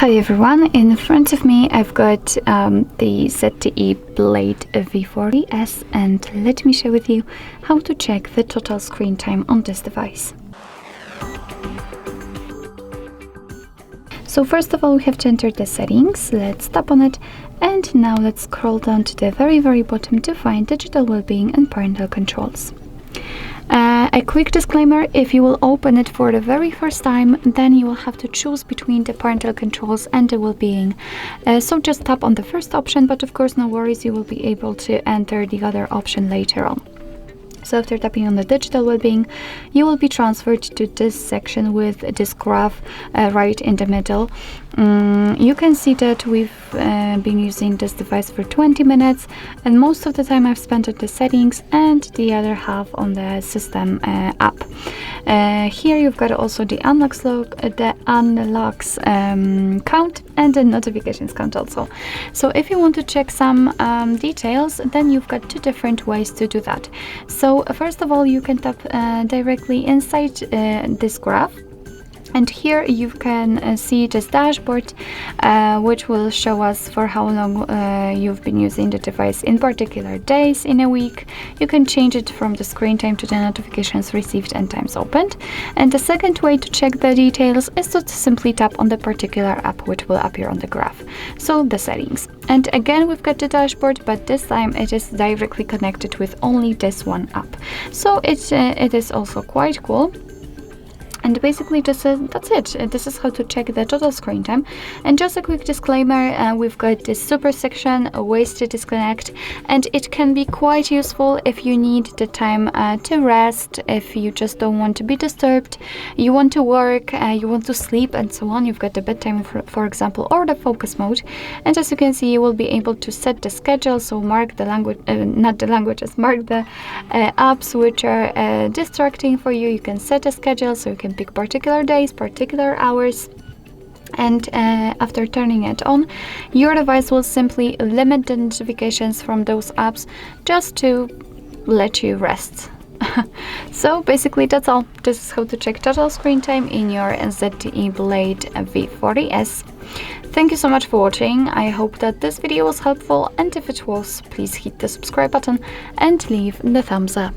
Hi everyone, in front of me I've got the ZTE Blade V40s, and let me share with you how to check the total screen time on this device. So first of all, we have to enter the settings. Let's tap on it, and now let's scroll down to the very bottom to find digital well-being and parental controls. A quick disclaimer: if you will open it for the very first time, then you will have to choose between the parental controls and the well-being. So just tap on the first option, but of course no worries, you will be able to enter the other option later on. So after tapping on the digital well-being, you will be transferred to this section with this graph right in the middle. You can see that we've been using this device for 20 minutes, and most of the time I've spent on the settings and the other half on the system app. Here you've got also the unlocks count and the notifications count also. So if you want to check some details, then you've got two different ways to do that. So first of all, you can tap directly inside this graph, and here you can see this dashboard, which will show us for how long you've been using the device in particular days in a week. You can change it from the screen time to the notifications received and times opened. And the second way to check the details is to simply tap on the particular app which will appear on the graph. So the settings. And again, we've got the dashboard, but this time it is directly connected with only this one app. So it is also quite cool. And basically that's it. This is how to check the total screen time. And just a quick disclaimer, we've got this super section, ways to disconnect, and it can be quite useful if you need the time to rest, if you just don't want to be disturbed, you want to work, you want to sleep, and so on. You've got the bedtime, for example, or the focus mode. And as you can see, you will be able to set the schedule, so mark the language, not the languages, mark the apps which are distracting for you. You can set a schedule, so you can pick particular days, particular hours, and after turning it on, your device will simply limit the notifications from those apps just to let you rest. So basically that's all. This is how to check total screen time in your ZTE Blade V40s. Thank you so much for watching. I hope that this video was helpful, and if it was, please hit the subscribe button and leave the thumbs up.